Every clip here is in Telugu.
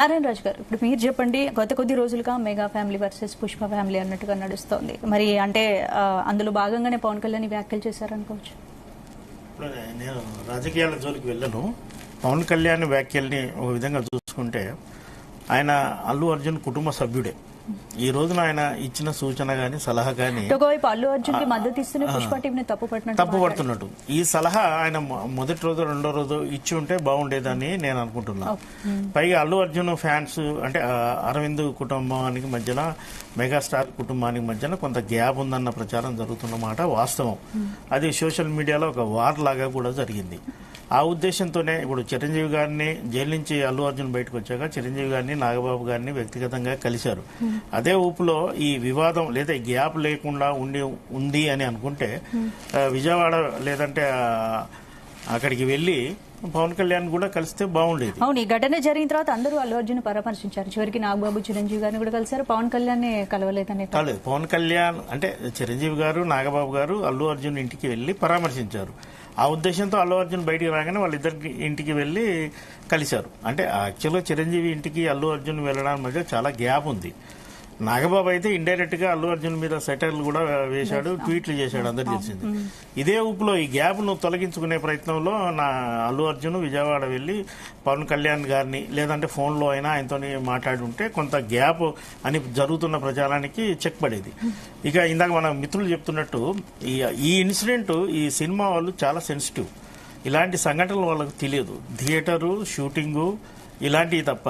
నారాయణ రాజు గారు, ఇప్పుడు మీరు చెప్పండి, గత కొద్ది రోజులుగా mega family versus Pushpa family అన్నట్టుగా నడుస్తోంది. మరి అంటే అందులో భాగంగానే పవన్ కళ్యాణ్ వ్యాఖ్యలు చేశారనుకోవచ్చు. నేను రాజకీయాల జోలికి వెళ్ళను. పవన్ కళ్యాణ్ వ్యాఖ్యల్ని ఒక విధంగా చూసుకుంటే ఆయన అల్లు అర్జున్ కుటుంబ సభ్యుడే. ఈ రోజున ఆయన ఇచ్చిన సూచన గాని సలహా గాని ఒకవైపు అల్లు అర్జున్ కి మద్దతు ఇస్తూనే పుష్ప టీంని తప్పుపడుతున్నట్టు ఈ సలహా ఆయన మొదటి రోజు రెండో రోజు ఇచ్చి ఉంటే బాగుండేదని నేను అనుకుంటున్నా. పైగా అల్లు అర్జున్ ఫ్యాన్స్ అంటే అరవింద్ కుటుంబానికి మధ్యన మెగాస్టార్ కుటుంబానికి మధ్యన కొంత గ్యాప్ ఉందన్న ప్రచారం జరుగుతున్నమాట వాస్తవం. అది సోషల్ మీడియాలో ఒక వార్ లాగా కూడా జరిగింది. ఆ ఉద్దేశంతోనే ఇప్పుడు చిరంజీవి గారిని జైలు నుంచి అల్లు అర్జున్ బయటకు వచ్చాక చిరంజీవి గారిని నాగబాబు గారిని వ్యక్తిగతంగా కలిశారు. అదే ఊపులో ఈ వివాదం లేదా గ్యాప్ లేకుండా ఉంది అని అనుకుంటే విజయవాడ లేదంటే అక్కడికి వెళ్లి పవన్ కళ్యాణ్ కూడా కలిస్తే బాగుండేది. అవును, ఈ ఘటన జరిగిన తర్వాత అందరూ అల్లు అర్జున్ పరామర్శించారు. చివరికి నాగబాబు చిరంజీవి గారిని కూడా కలిశారు. పవన్ కళ్యాణ్ కలవలేదని కాలేదు. పవన్ కళ్యాణ్ అంటే చిరంజీవి గారు నాగబాబు గారు అల్లు అర్జున్ ఇంటికి వెళ్లి పరామర్శించారు. ఆ ఉద్దేశంతో అల్లు అర్జున్ బయటికి రాగానే వాళ్ళిద్దరికి ఇంటికి వెళ్లి కలిశారు. అంటే యాక్చువల్గా చిరంజీవి ఇంటికి అల్లు అర్జున్ వెళ్ళడానికి మధ్య చాలా గ్యాప్ ఉంది. నాగబాబు అయితే ఇండైరెక్ట్ గా అల్లు అర్జున్ మీద సెటైర్లు కూడా వేశాడు, ట్వీట్లు చేశాడు, అందరికి తెలిసింది. ఇదే ఊపులో ఈ గ్యాప్ ను తొలగించుకునే ప్రయత్నంలో అల్లు అర్జున్ విజయవాడ వెళ్లి పవన్ కళ్యాణ్ గారిని లేదంటే ఫోన్ లో అయినా ఆయనతో మాట్లాడి ఉంటే కొంత గ్యాప్ అని జరుగుతున్న ప్రచారానికి చెక్ పడేది. ఇక ఇందాక మన మిత్రులు చెప్తున్నట్టు ఈ ఇన్సిడెంట్ ఈ సినిమా వాళ్ళు చాలా సెన్సిటివ్. ఇలాంటి సంఘటనలు వాళ్ళకు తెలియదు. థియేటరు షూటింగు ఇలాంటివి తప్ప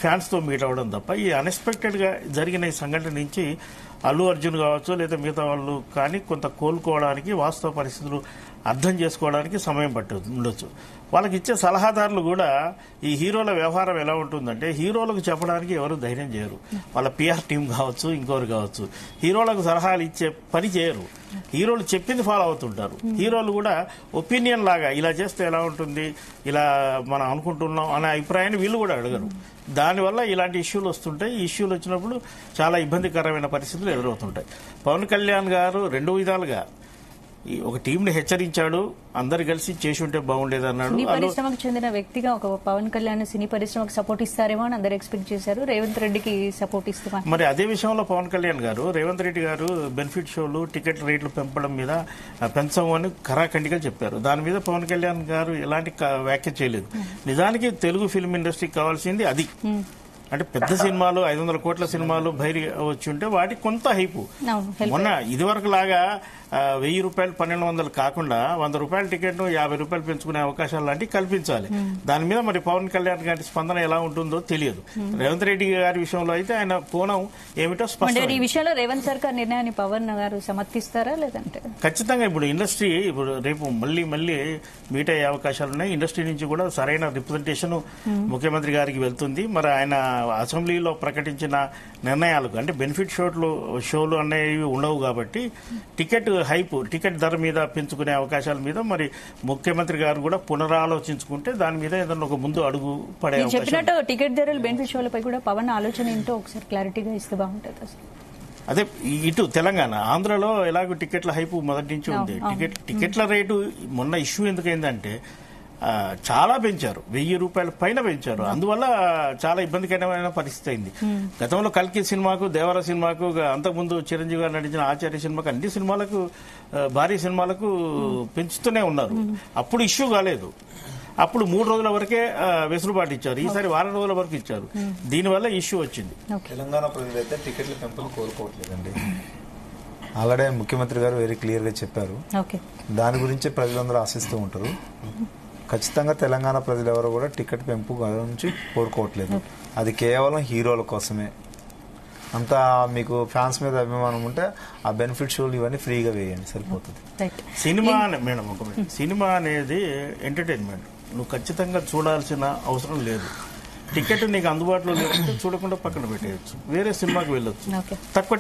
ఫ్యాన్స్ తో మీట్ అవ్వడం తప్ప ఈ అన్ఎక్స్పెక్టెడ్ గా జరిగిన ఈ సంఘటన నుంచి అల్లు అర్జున్ కావచ్చు లేదా మిగతా వాళ్ళు కానీ కొంత కోలుకోవడానికి వాస్తవ పరిస్థితులు అర్థం చేసుకోవడానికి సమయం ఉండొచ్చు. వాళ్ళకి ఇచ్చే సలహాదారులు కూడా ఈ హీరోల వ్యవహారం ఎలా ఉంటుందంటే హీరోలకు చెప్పడానికి ఎవరు ధైర్యం చేయరు. వాళ్ళ పిఆర్ టీం కావచ్చు ఇంకోరు కావచ్చు హీరోలకు సలహాలు ఇచ్చే పని చేయరు. హీరోలు చెప్పింది ఫాలో అవుతుంటారు. హీరోలు కూడా ఒపీనియన్ లాగా ఇలా చేస్తే ఎలా ఉంటుంది, ఇలా మనం అనుకుంటున్నాం అనే అభిప్రాయాన్ని వీళ్ళు కూడా అడగరు. దానివల్ల ఇలాంటి ఇష్యూలు వస్తుంటాయి. ఈ ఇష్యూలు వచ్చినప్పుడు చాలా ఇబ్బందికరమైన పరిస్థితులు ఎదురవుతుంటాయి. పవన్ కళ్యాణ్ గారు రెండు విధాలుగా ఒక టీంని హెచ్చరించాడు, అందరు కలిసి చేసి ఉంటే బాగుండేది అన్నాడు. సినీ పరిశ్రమకు చెందిన వ్యక్తిగా ఒక పవన్ కళ్యాణ్ సినీ పరిశ్రమకు సపోర్ట్ ఇస్తారేమో అని అందరు ఎక్స్పెక్ట్ చేశారు. రేవంత్ రెడ్డికి సపోర్ట్ ఇస్తామని మరి అదే విషయంలో పవన్ కళ్యాణ్ గారు రేవంత్ రెడ్డి గారు బెనిఫిట్ షోలు టికెట్ రేట్లు పెంపడం మీద పెంచమని ఖరాఖండిగా చెప్పారు. దాని మీద పవన్ కళ్యాణ్ గారు ఎలాంటి వ్యాఖ్య చేయలేదు. నిజానికి తెలుగు ఫిల్మ్ ఇండస్ట్రీకి కావాల్సింది అది. అంటే పెద్ద సినిమాలు 500 కోట్ల సినిమాలు బయట వచ్చి ఉంటే వాటికి కొంత హైపు. మొన్న ఇదివరకు లాగా 1000 రూపాయలు 1200 కాకుండా 100 రూపాయల టికెట్ ను 50 రూపాయలు పెంచుకునే అవకాశాలు లాంటివి కల్పించాలి. దాని మీద మరి పవన్ కళ్యాణ్ గారి స్పందన ఎలా ఉంటుందో తెలియదు. రేవంత్ రెడ్డి గారి విషయంలో అయితే ఆయన కోణం ఏమిటో స్పష్టం. ఈ విషయంలో రేవంత్ సర్కార్ నిర్ణయాన్ని పవన్ గారు సమర్థిస్తారా లేదంటే? ఖచ్చితంగా ఇప్పుడు ఇండస్ట్రీ ఇప్పుడు రేపు మళ్ళీ మీట్ అయ్యే అవకాశాలు ఉన్నాయి. ఇండస్ట్రీ నుంచి కూడా సరైన రిప్రజెంటేషన్ ముఖ్యమంత్రి గారికి వెళ్తుంది. మరి ఆయన అసెంబ్లీలో ప్రకటించిన నిర్ణయాలకు అంటే బెనిఫిట్ షోలు అనేవి ఉండవు కాబట్టి టికెట్ ధర మీద పెంచుకునే అవకాశాల మీద మరి ముఖ్యమంత్రి గారు కూడా పునరాలోచించుకుంటే దాని మీద ఏదైనా ఒక ముందు అడుగు పడే అవకాశం. చెప్పినట్టు టికెట్ ధరలు బెనిఫిట్ షోలపై కూడా పవన్ ఆలోచన ఏంటో ఒకసారి క్లారిటీగా ఇస్తే బాగుంటుంది. అదే ఇటు తెలంగాణ ఆంధ్రలో ఎలాగో టికెట్ల హైపు మొదటి నుంచి ఉంది. టికెట్ల రేటు మొన్న ఇష్యూ ఎందుకైందంటే చాలా పెంచారు, 1000 రూపాయల పైన పెంచారు. అందువల్ల చాలా ఇబ్బందికరమైన పరిస్థితి అయింది. గతంలో కల్కి సినిమాకు దేవర సినిమాకు అంతకుముందు చిరంజీవి గారు నటించిన ఆచార్య సినిమాకు అన్ని సినిమాలకు భారీ సినిమాలకు పెంచుతూనే ఉన్నారు. అప్పుడు ఇష్యూ కాలేదు. అప్పుడు 3 రోజుల వరకే వెసులుబాటు ఇచ్చారు. ఈసారి వారం రోజుల వరకు ఇచ్చారు. దీనివల్ల ఇష్యూ వచ్చింది. తెలంగాణ ప్రజలైతే టికెట్ల పెంపును కోరుకోవట్లేదండి. ఆల్రెడీ ముఖ్యమంత్రి గారు వెరీ క్లియర్ గా చెప్పారు. దాని గురించి ప్రజలందరూ ఆశిస్తూ ఉంటారు. ఖచ్చితంగా తెలంగాణ ప్రజలు ఎవరు కూడా టికెట్ పెంపు నుంచి కోరుకోవట్లేదు. అది కేవలం హీరోల కోసమే. అంతా మీకు ఫ్యాన్స్ మీద అభిమానం ఉంటే ఆ బెనిఫిట్ షోలు ఇవన్నీ ఫ్రీగా వేయండి, సరిపోతుంది. సినిమా అనేది ఎంటర్టైన్మెంట్. నువ్వు ఖచ్చితంగా చూడాల్సిన అవసరం లేదు. టికెట్ నీకు అందుబాటులో లేకుంటే చూడకుండా పక్కన పెట్టేయచ్చు, వేరే సినిమాకి వెళ్ళొచ్చు. తక్కువ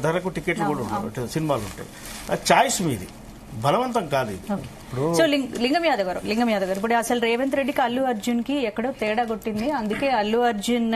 ధరకు టికెట్లు కూడా ఉంటాయి, సినిమాలు ఉంటాయి. ఆ చాయిస్ మీది, బలవంతం కాదు ఇది. సో లింగం యాదవ్ గారు ఇప్పుడు అసలు రేవంత్ రెడ్డికి అల్లు అర్జున్ కి ఎక్కడో తేడా కొట్టింది. అందుకే అల్లు అర్జున్